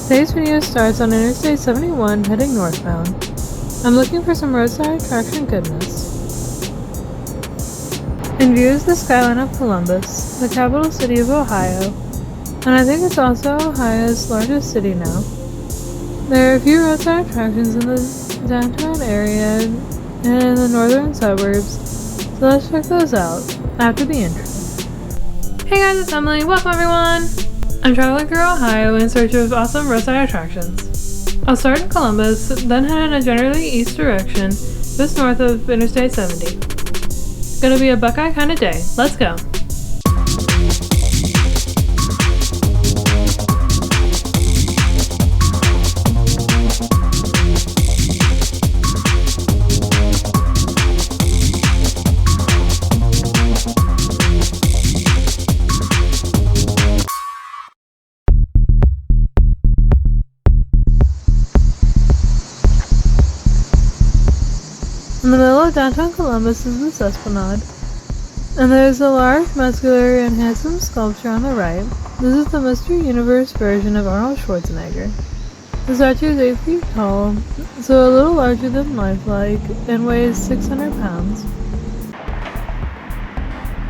Today's video starts on Interstate 71 heading northbound. I'm looking for some roadside attraction goodness. In view is the skyline of Columbus, the capital city of Ohio, and I think it's also Ohio's largest city now. There are a few roadside attractions in the downtown area and in the northern suburbs, so let's check those out after the intro. Hey guys, it's Emily. Welcome everyone! I'm traveling through Ohio in search of awesome roadside attractions. I'll start in Columbus, then head in a generally east direction, just north of Interstate 70. Gonna be a Buckeye kind of day. Let's go! In the middle of downtown Columbus is the Esplanade, and there's a large, muscular, and handsome sculpture on the right. This is the Mr. Universe version of Arnold Schwarzenegger. The statue is 8 feet tall, so a little larger than lifelike, and weighs 600 pounds.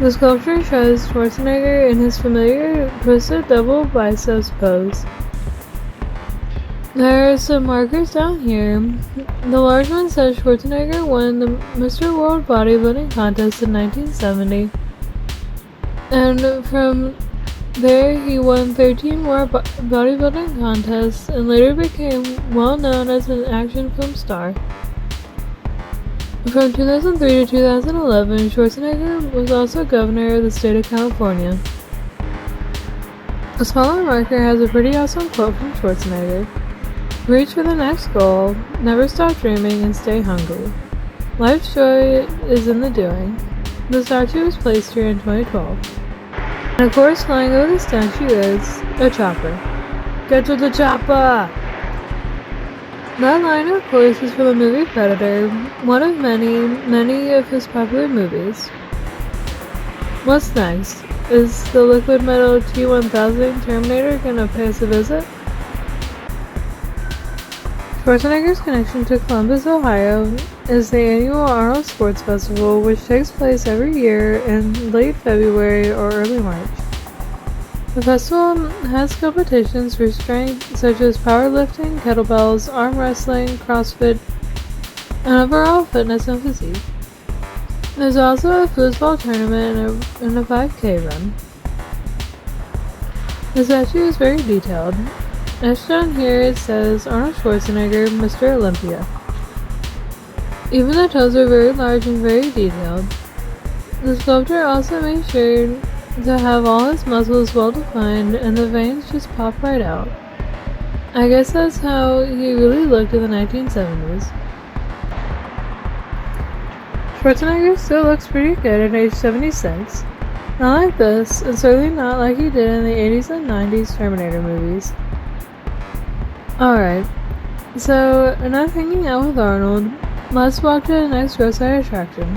The sculpture shows Schwarzenegger in his familiar twisted double biceps pose. There are some markers down here. The large one says Schwarzenegger won the Mr. World Bodybuilding Contest in 1970, and from there he won 13 more bodybuilding contests and later became well known as an action film star. From 2003 to 2011, Schwarzenegger was also governor of the state of California. A smaller marker has a pretty awesome quote from Schwarzenegger. Reach for the next goal, never stop dreaming, and stay hungry. Life's joy is in the doing. The statue was placed here in 2012. And of course, flying over the statue is a chopper. Get to the chopper! That line, of course, is from the movie Predator, one of many of his popular movies. What's next? Is the liquid metal T-1000 Terminator gonna pay us a visit? Schwarzenegger's connection to Columbus, Ohio is the annual Arnold Sports Festival, which takes place every year in late February or early March. The festival has competitions for strength such as powerlifting, kettlebells, arm wrestling, CrossFit, and overall fitness and physique. There's also a foosball tournament and a 5K run. The statue is very detailed. Etched down here it says Arnold Schwarzenegger, Mr. Olympia. Even the toes are very large and very detailed. The sculptor also made sure to have all his muscles well defined and the veins just pop right out. I guess that's how he really looked in the 1970s. Schwarzenegger still looks pretty good at age 76. Not like this, and certainly not like he did in the 80s and 90s Terminator movies. Alright, so enough hanging out with Arnold, let's walk to the next roadside attraction.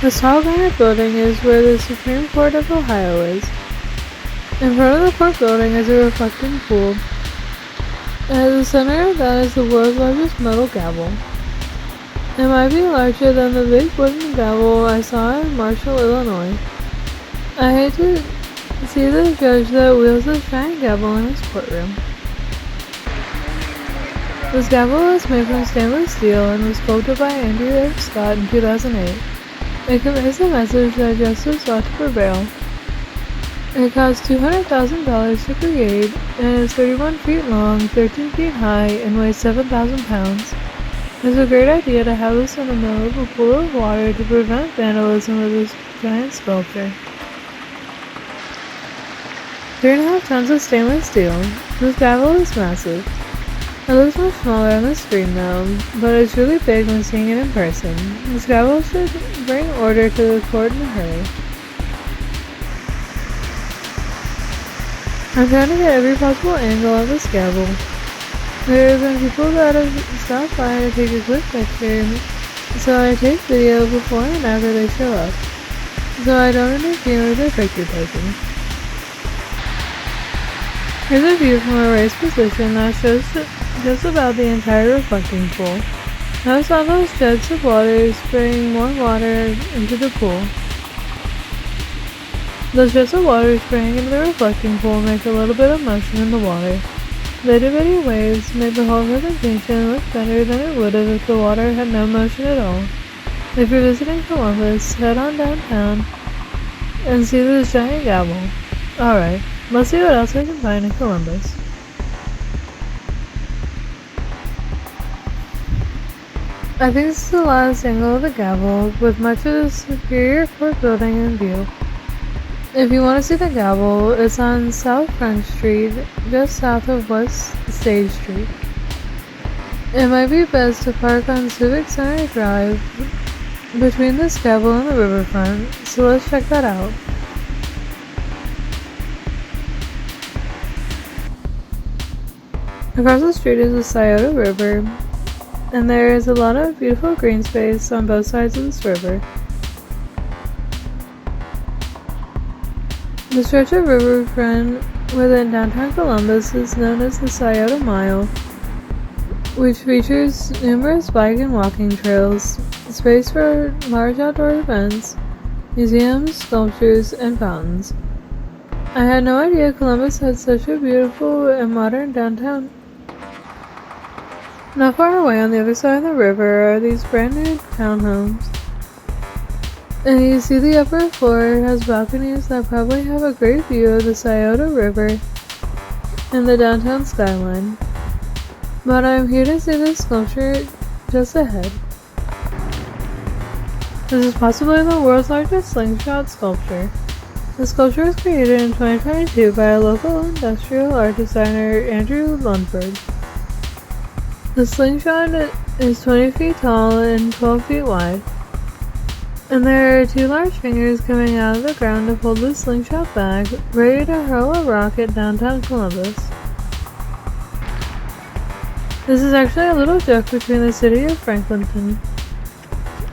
This tall granite building is where the Supreme Court of Ohio is. In front of the court building is a reflecting pool. At the center of that is the world's largest metal gavel. It might be larger than the big wooden gavel I saw in Marshall, Illinois. I hate to see the judge that wields this giant gavel in his courtroom. This gavel is made from stainless steel and was sculpted by Andrew F. Scott in 2008. It conveys the message that justice ought to prevail. It cost $200,000 to create and is 31 feet long, 13 feet high, and weighs 7,000 pounds. It's a great idea to have this in the middle of a pool of water to prevent vandalism with this giant sculpture. 3.5 tons of stainless steel. This gavel is massive. It looks much smaller on the screen though, but it's really big when seeing it in person. This gavel should bring order to the court in a hurry. I'm trying to get every possible angle of this gavel. There have been people that have stopped by to take a quick picture, so I take video before and after they show up, so I don't interfere with their picture taking. Here's a view from a raised position that shows just about the entire reflecting pool. Notice all those jets of water spraying more water into the pool. Those jets of water spraying into the reflecting pool make a little bit of motion in the water. The itty bitty waves make the whole presentation look better than it would have if the water had no motion at all. If you're visiting Columbus, head on downtown and see this giant gavel. Alright, let's see what else I can find in Columbus. I think this is the last angle of the Gavel, with much of the superior court building in view. If you want to see the Gavel, it's on South Front Street, just south of West Stage Street. It might be best to park on Civic Center Drive between this Gavel and the riverfront, so let's check that out. Across the street is the Scioto River, and there is a lot of beautiful green space on both sides of this river. The stretch of riverfront within downtown Columbus is known as the Scioto Mile, which features numerous bike and walking trails, space for large outdoor events, museums, sculptures, and fountains. I had no idea Columbus had such a beautiful and modern downtown. Not far away on the other side of the river are these brand new townhomes. And you see the upper floor has balconies that probably have a great view of the Scioto River and the downtown skyline. But I'm here to see this sculpture just ahead. This is possibly the world's largest slingshot sculpture. The sculpture was created in 2022 by a local industrial art designer, Andrew Lundberg. The slingshot is 20 feet tall and 12 feet wide, and there are two large fingers coming out of the ground to hold the slingshot back, ready to hurl a rock at downtown Columbus. This is actually a little joke between the city of Franklinton,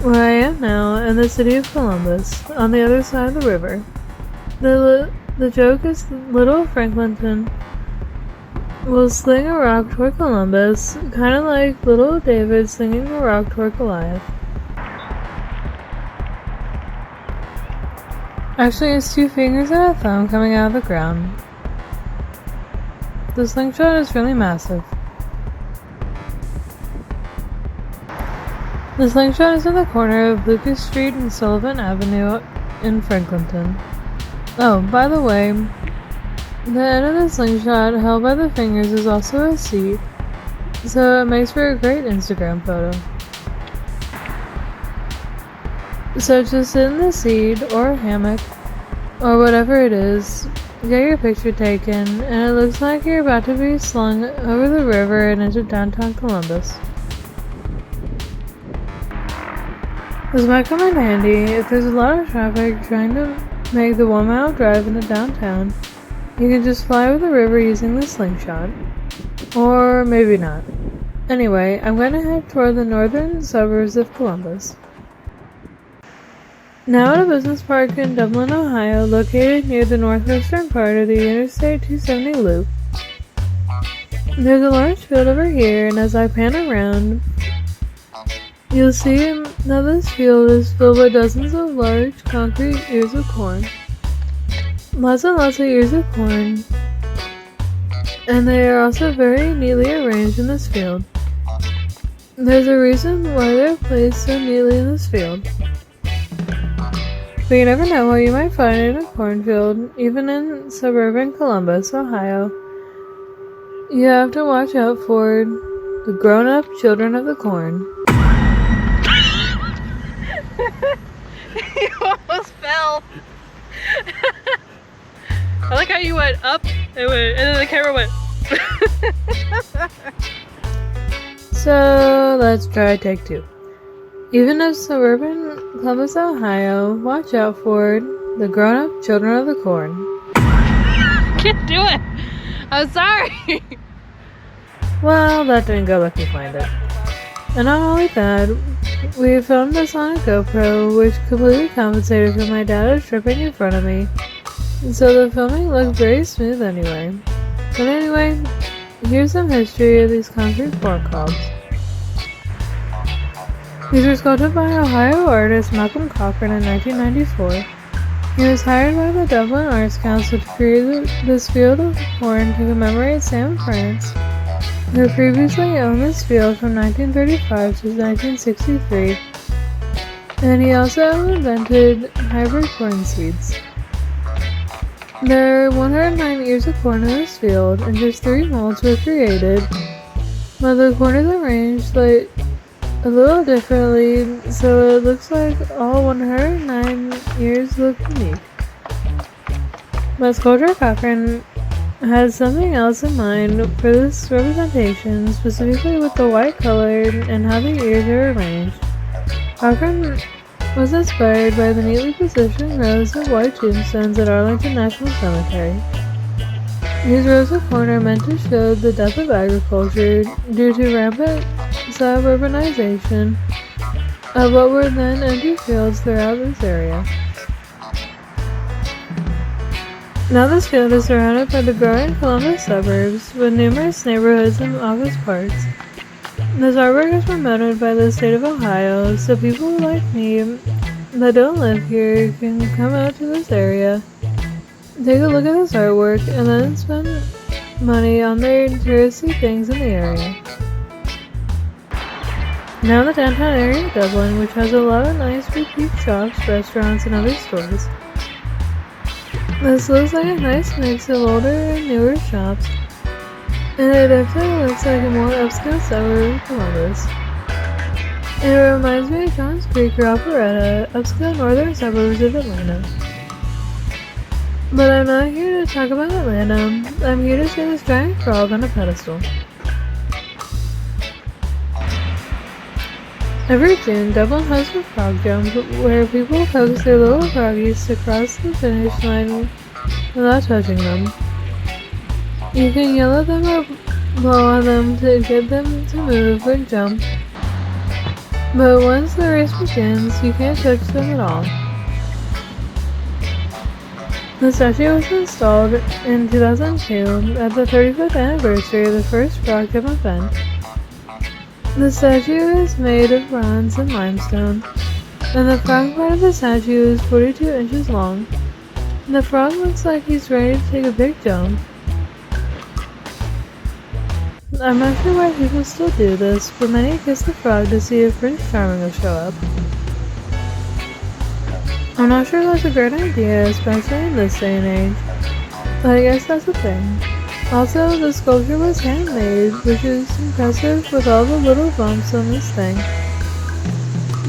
where I am now, and the city of Columbus, on the other side of the river. The joke is little Franklinton will sling a rock toward Columbus, kind of like little David slinging a rock toward Goliath. Actually, it's two fingers and a thumb coming out of the ground. The slingshot is really massive. The slingshot is in the corner of Lucas Street and Sullivan Avenue in Franklinton. Oh, by the way, the end of the slingshot held by the fingers is also a seat, so it makes for a great Instagram photo. So just sit in the seat, or hammock, or whatever it is, get your picture taken, and it looks like you're about to be slung over the river and into downtown Columbus. This might come in handy if there's a lot of traffic trying to make the 1 mile drive into downtown. You can just fly over the river using the slingshot. Or maybe not. Anyway, I'm going to head toward the northern suburbs of Columbus. Now at a business park in Dublin, Ohio, located near the northwestern part of the Interstate 270 loop. There's a large field over here, and as I pan around, you'll see that this field is filled with dozens of large concrete ears of corn. Lots and lots of ears of corn, and they are also very neatly arranged in this field. There's a reason why they're placed so neatly in this field. But you never know what you might find in a cornfield, even in suburban Columbus, Ohio. You have to watch out for the grown-up children of the corn. You almost fell. I like how you went up and then the camera went. So let's try take 2. Even in suburban Columbus, Ohio, watch out for the grown-up children of the corn. Can't do it. I'm sorry. Well, that didn't go like we planned it. And not only that, we filmed this on a GoPro, which completely compensated for my dad tripping in front of me. So the filming looked very smooth anyway. But anyway, here's some history of these concrete pork hogs. These were sculpted by Ohio artist Malcolm Cochran in 1994. He was hired by the Dublin Arts Council to create this field of corn to commemorate Sam France, who previously owned this field from 1935 to 1963, and he also invented hybrid corn seeds. There are 109 ears of corn in this field, and just 3 molds were created, but the corn is arranged like a little differently, so it looks like all 109 ears look unique. But sculptor Cochran had something else in mind for this representation, specifically with the white color and how the ears are arranged. Cochran was inspired by the neatly positioned rows of white tombstones at Arlington National Cemetery. These rows of corn are meant to show the death of agriculture due to rampant suburbanization of what were then empty fields throughout this area. Now this field is surrounded by the growing Columbus suburbs with numerous neighborhoods and office parks. This artwork is promoted by the state of Ohio, so people like me that don't live here can come out to this area, take a look at this artwork, and then spend money on their touristy things in the area. Now the downtown area of Dublin, which has a lot of nice boutique shops, restaurants, and other stores. This looks like a nice mix of older and newer shops, and it definitely looks like a more upscale suburb of Columbus. It reminds me of Johns Creek or Alpharetta, upscale northern suburbs of Atlanta. But I'm not here to talk about Atlanta, I'm here to see this giant frog on a pedestal. Every June, Dublin hosts a frog jump where people coax their little froggies to cross the finish line without touching them. You can yell at them or blow on them to get them to move and jump, but once the race begins, you can't touch them at all. The statue was installed in 2002 at the 35th anniversary of the first frog jump event. The statue is made of bronze and limestone, and the frog part of the statue is 42 inches long. The frog looks like he's ready to take a big jump. I'm not sure why people still do this, but many kiss the frog to see if Prince Charming will show up. I'm not sure if that's a great idea, especially in this day and age, but I guess that's the thing. Also, the sculpture was handmade, which is impressive with all the little bumps on this thing.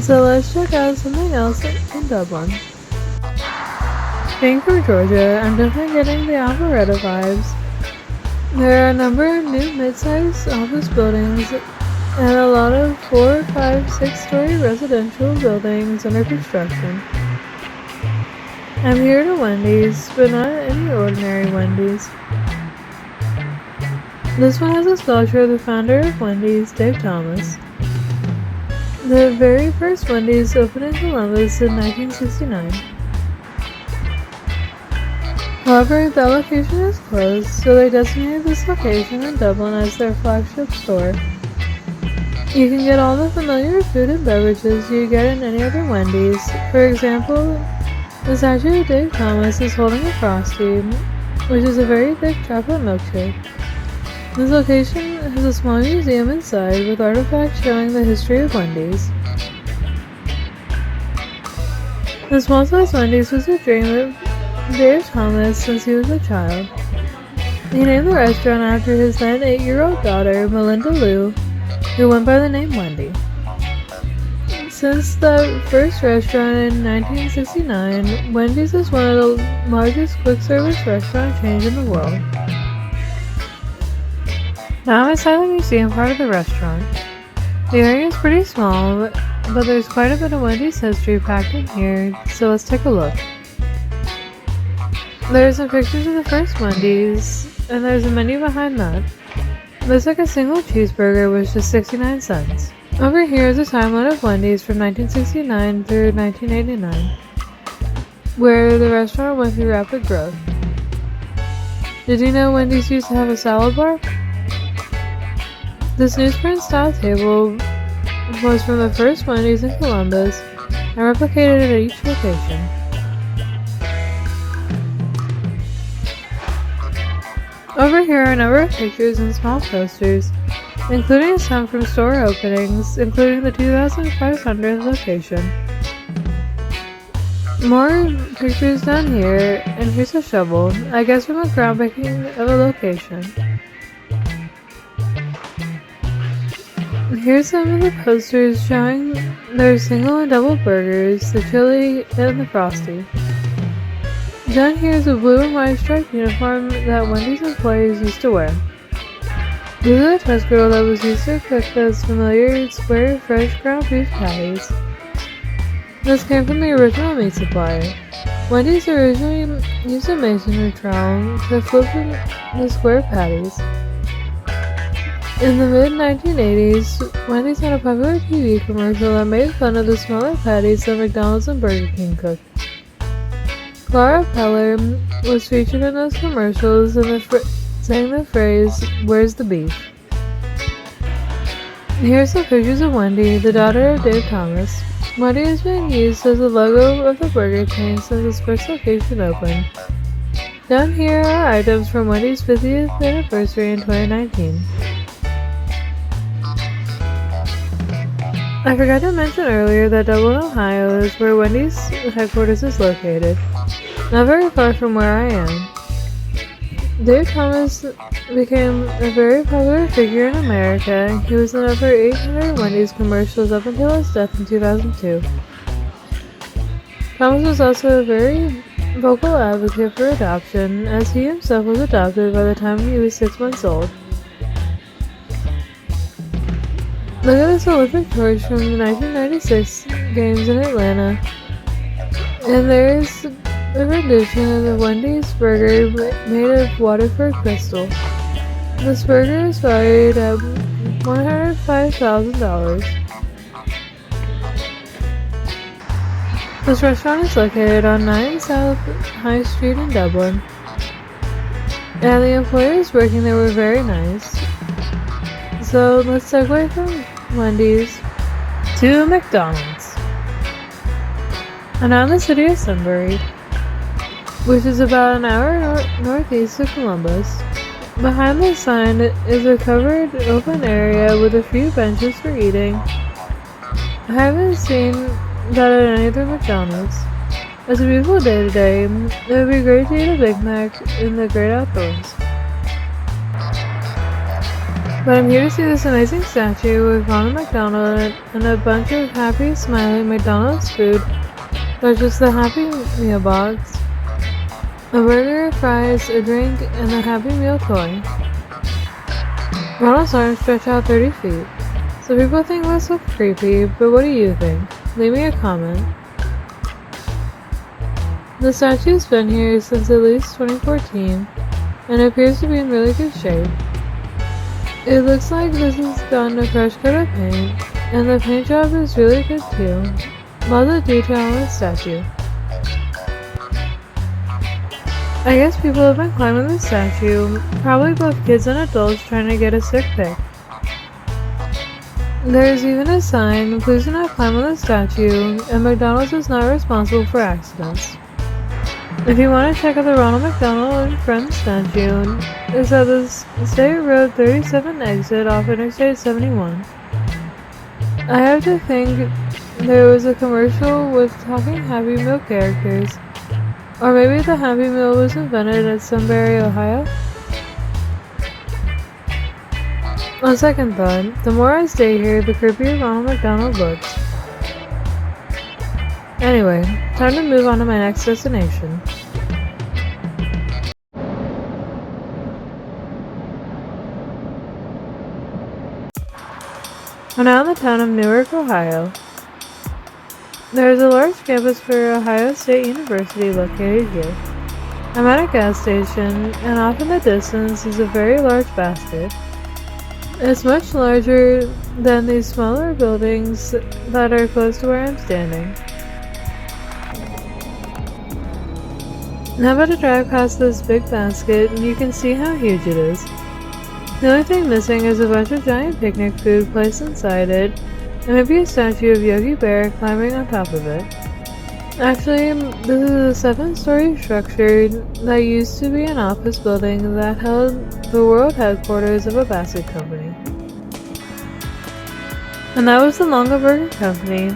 So let's check out something else in Dublin. Being from Georgia, I'm definitely getting the Alpharetta vibes. There are a number of new mid-sized office buildings and a lot of 4, 5, 6-story residential buildings under construction. I'm here to Wendy's, but not any ordinary Wendy's. This one has a sculpture of the founder of Wendys, Dave Thomas. The very first Wendys opened in Columbus in 1969. However, the location is closed, so they designated this location in Dublin as their flagship store. You can get all the familiar food and beverages you get in any other Wendy's. For example, the statue of Dave Thomas is holding a Frosty, which is a very thick chocolate milkshake. This location has a small museum inside with artifacts showing the history of Wendys. The small-sized Wendys was a dream of Dave Thomas since he was a child. He named the restaurant after his then 8-year-old daughter, Melinda Lou, who went by the name Wendy. Since the first restaurant in 1969, Wendy's is one of the largest quick-service restaurant chains in the world. Now I'm inside the museum part of the restaurant. The area is pretty small, but there's quite a bit of Wendy's history packed in here, so let's take a look. There's some pictures of the first Wendy's, and there's a menu behind that. Looks like a single cheeseburger was just 69 cents. Over here is a timeline of Wendy's from 1969 through 1989, where the restaurant went through rapid growth. Did you know Wendy's used to have a salad bar? This newsprint style table was from the first Wendy's in Columbus and replicated at each location. Over here are a number of pictures and small posters, including some from store openings, including the 2500th location. More pictures down here, and here's a shovel, I guess from a groundbreaking of a location. Here's some of the posters showing their single and double burgers, the chili, and the frosty. Down here is a blue and white striped uniform that Wendy's employees used to wear. This is a test griddle that was used to cook those familiar square fresh ground beef patties. This came from the original meat supplier. Wendy's originally used a masonry trowel to flip the square patties. In the mid-1980s, Wendy's had a popular TV commercial that made fun of the smaller patties that McDonald's and Burger King cooked. Clara Peller was featured in those commercials and sang the phrase, "Where's the beef?" Here's some pictures of Wendy, the daughter of Dave Thomas. Wendy has been used as the logo of the burger chain since its first location opened. Down here are items from Wendy's 50th anniversary in 2019. I forgot to mention earlier that Dublin, Ohio is where Wendy's headquarters is located, not very far from where I am. Dave Thomas became a very popular figure in America. He was in over 800 Wendy's commercials up until his death in 2002. Thomas was also a very vocal advocate for adoption, as he himself was adopted by the time he was 6 months old. Look at this Olympic torch from the 1996 Games in Atlanta. And there's a rendition of the Wendy's burger made of Waterford crystal. This burger is valued at $105,000. This restaurant is located on 9 South High Street in Dublin. And the employees working there were very nice. So let's segue from Wendy's to McDonald's. And now in the city of Sunbury, which is about an hour northeast of Columbus. Behind the sign is a covered open area with a few benches for eating. I haven't seen that at any other McDonald's. It's a beautiful day today. It would be great to eat a Big Mac in the great outdoors. But I'm here to see this amazing statue with Ronald McDonald and a bunch of happy, smiling McDonald's food, such as the Happy Meal box, a burger, fries, a drink, and a Happy Meal toy. Ronald's arms stretch out 30 feet. So people think this looks creepy, but what do you think? Leave me a comment. The statue's been here since at least 2014, and appears to be in really good shape. It looks like this has gotten a fresh coat of paint, and the paint job is really good too. Lots of detail on the statue. I guess people have been climbing the statue, probably both kids and adults trying to get a sick pic. There's even a sign, "Please do not climb on the statue," and McDonald's is not responsible for accidents. If you want to check out the Ronald McDonald and Friends statue, it's at the State Road 37 exit off Interstate 71. I have to think there was a commercial with talking Happy Meal characters, or maybe the Happy Meal was invented at Sunbury, Ohio? On second thought, the more I stay here, the creepier Ronald McDonald looks. Anyway, time to move on to my next destination. We're now in the town of Newark, Ohio. There is a large campus for Ohio State University located here. I'm at a gas station, and off in the distance is a very large basket. It's much larger than these smaller buildings that are close to where I'm standing. Now about to drive past this big basket, and you can see how huge it is. The only thing missing is a bunch of giant picnic food placed inside it, and maybe a statue of Yogi Bear climbing on top of it. Actually, this is a 7-story structure that used to be an office building that held the world headquarters of a basket company. And that was the Longaberger Company,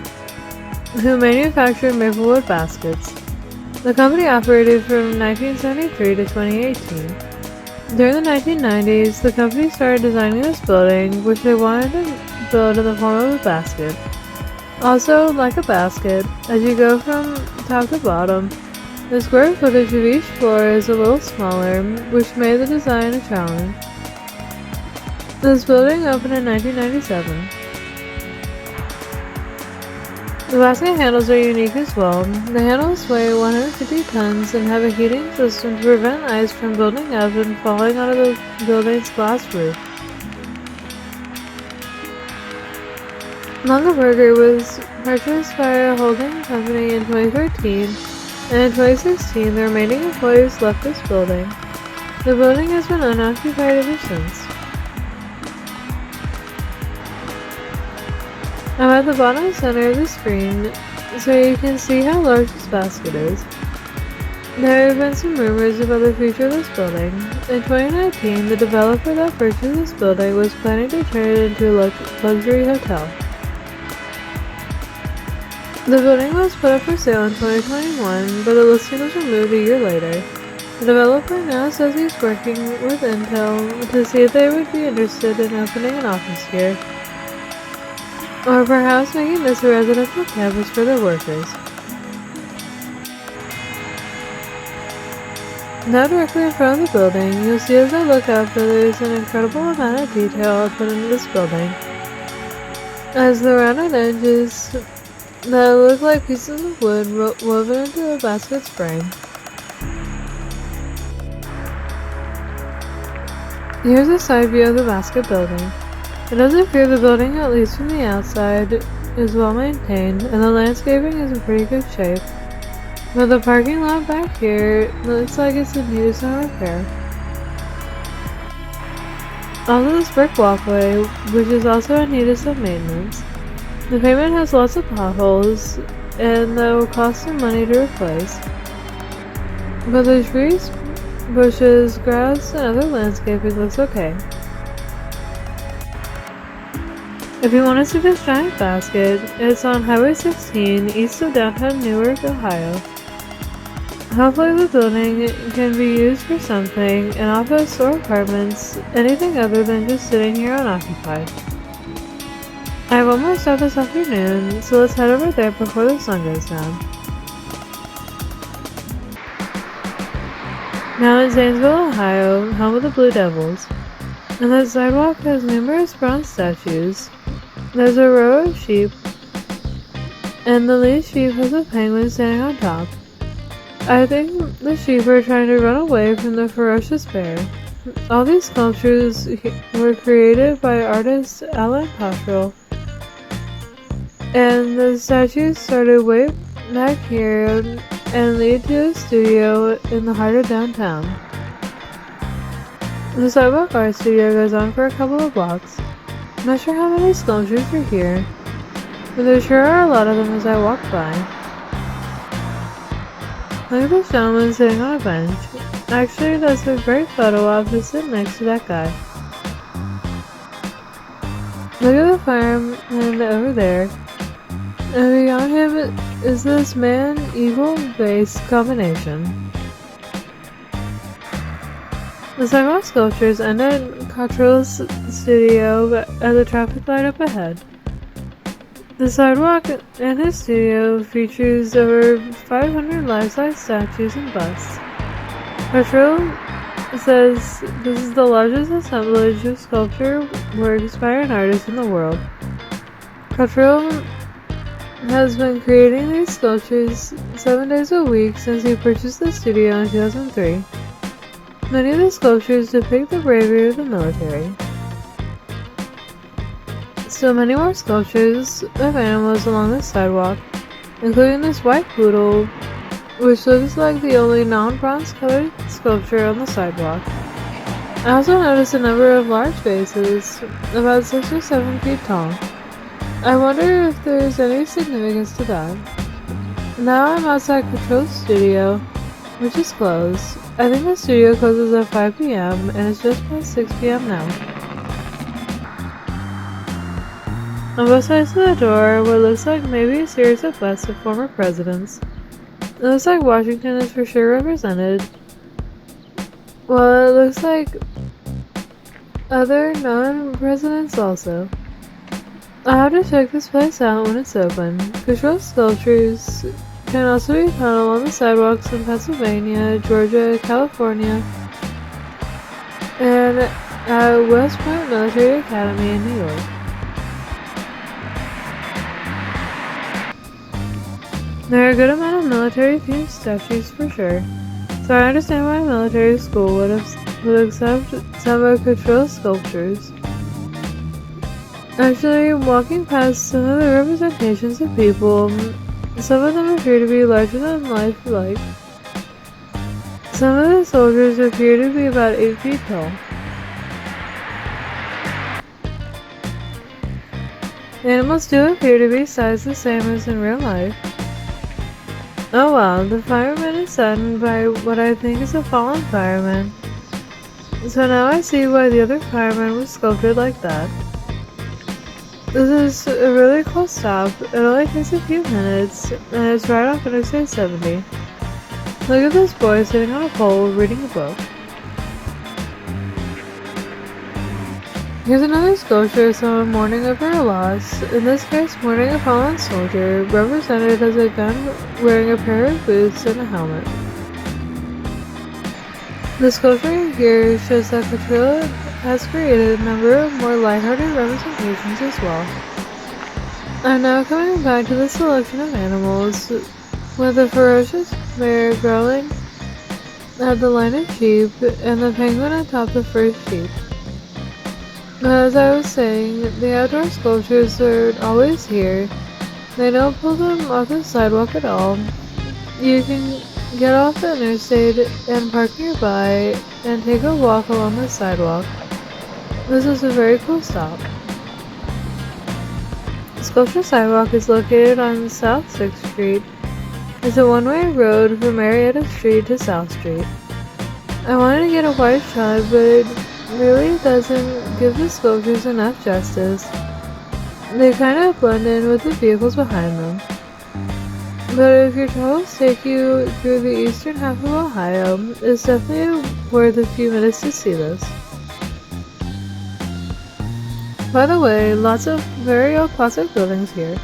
who manufactured maplewood baskets. The company operated from 1973 to 2018. During the 1990s, the company started designing this building, which they wanted to build in the form of a basket. Also, like a basket, as you go from top to bottom, the square footage of each floor is a little smaller, which made the design a challenge. This building opened in 1997. The basket handles are unique as well. The handles weigh 150 tons and have a heating system to prevent ice from building up and falling onto the building's glass roof. Longaberger was purchased by a holding company in 2013, and in 2016 the remaining employees left this building. The building has been unoccupied ever since. I'm at the bottom center of the screen, so you can see how large this basket is. There have been some rumors about the future of this building. In 2019, the developer that purchased this building was planning to turn it into a luxury hotel. The building was put up for sale in 2021, but the listing was removed a year later. The developer now says he's working with Intel to see if they would be interested in opening an office here, or perhaps making this a residential campus for their workers. Now directly in front of the building, you'll see as I look up that there's an incredible amount of detail put into this building, as the rounded edges that look like pieces of wood woven into a basket's frame. Here's a side view of the basket building. It does appear the building, at least from the outside, is well maintained, and the landscaping is in pretty good shape. But the parking lot back here looks like it's in need of some repair. Also, this brick walkway, which is also in need of some maintenance. The pavement has lots of potholes, and that will cost some money to replace. But the trees, bushes, grass, and other landscaping looks okay. If you want to see this giant basket, it's on Highway 16 east of downtown Newark, Ohio. Hopefully the building can be used for something, an office or apartments, anything other than just sitting here unoccupied. I have one more stop this afternoon, so let's head over there before the sun goes down. Now in Zanesville, Ohio, home of the Blue Devils, and the sidewalk has numerous bronze statues. There's a row of sheep, and the lead sheep has a penguin standing on top. I think the sheep are trying to run away from the ferocious bear. All these sculptures were created by artist Alan Cottrell, and the statues started way back here and lead to a studio in the heart of downtown. The Sidewalk art studio goes on for a couple of blocks. I'm not sure how many sculptures are here, but there sure are a lot of them as I walk by. Look at this gentleman sitting on a bench. Actually, that's a great photo op to sit next to that guy. Look at the fireman over there. And beyond him is this man-eagle-based combination. The sidewalk sculptures end at Cottrell's studio at the traffic light up ahead. The sidewalk in his studio features over 500 life-size statues and busts. Cottrell says this is the largest assemblage of sculpture works by an artist in the world. Cottrell has been creating these sculptures 7 days a week since he purchased the studio in 2003. Many of the sculptures depict the bravery of the military. Still many more sculptures of animals along the sidewalk, including this white poodle which looks like the only non-bronze colored sculpture on the sidewalk. I also noticed a number of large vases, about 6 or 7 feet tall. I wonder if there's any significance to that. Now I'm outside Control's studio, which is closed. I think the studio closes at 5 p.m. and it's just past 6 p.m. now. On both sides of the door, what looks like maybe a series of busts of former presidents. It looks like Washington is for sure represented. Well, it looks like other non-presidents also. I'll have to check this place out when it's open. Control sculptures can also be found along the sidewalks in Pennsylvania, Georgia, California, and at West Point Military Academy in New York. There are a good amount of military-themed statues for sure, so I understand why a military school would accept some of Control's sculptures. Actually, walking past some of the representations of people, some of them appear to be larger than life like. Some of the soldiers appear to be about 8 feet tall. The animals do appear to be sized the same as in real life. Oh wow, the fireman is saddened by what I think is a fallen fireman. So now I see why the other fireman was sculpted like that. This is a really cool stop. It only takes a few minutes, and it's right off Interstate 70. Look at this boy sitting on a pole reading a book. Here's another sculpture of someone mourning over a loss, in this case mourning a fallen soldier, represented as a gun wearing a pair of boots and a helmet. The sculpture here shows that Patrilla has created a number of more lighthearted representations as well. I'm now coming back to the selection of animals, with the ferocious bear growling at the line of sheep and the penguin atop the first sheep. As I was saying, the outdoor sculptures are always here. They don't pull them off the sidewalk at all. You can get off the interstate and park nearby and take a walk along the sidewalk. This is a very cool stop. Sculpture Sidewalk is located on South 6th Street. It's a one-way road from Marietta Street to South Street. I wanted to get a wide shot, but it really doesn't give the sculptures enough justice. They kind of blend in with the vehicles behind them. But if your travels take you through the eastern half of Ohio, it's definitely worth a few minutes to see this. By the way, lots of very old classic buildings here.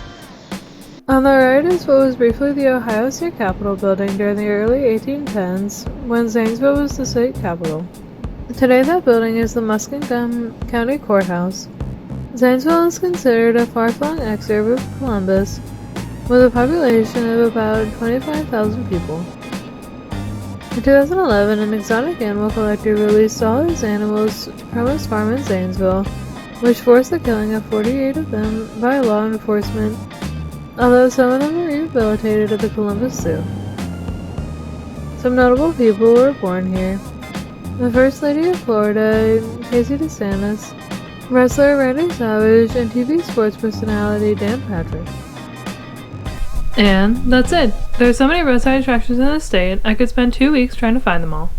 On the right is what was briefly the Ohio State Capitol building during the early 1810s, when Zanesville was the state capital. Today that building is the Muskingum County Courthouse. Zanesville is considered a far-flung exurb of Columbus, with a population of about 25,000 people. In 2011, an exotic animal collector released all his animals from his farm in Zanesville, which forced the killing of 48 of them by law enforcement, although some of them were rehabilitated at the Columbus Zoo. Some notable people were born here. The First Lady of Florida, Casey DeSantis, wrestler Randy Savage, and TV sports personality Dan Patrick. And that's it. There's so many roadside attractions in the state, I could spend 2 weeks trying to find them all.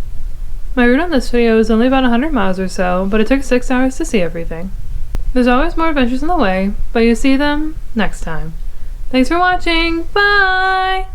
My route on this video is only about 100 miles or so, but it took 6 hours to see everything. There's always more adventures in the way, but you see them next time. Thanks for watching. Bye!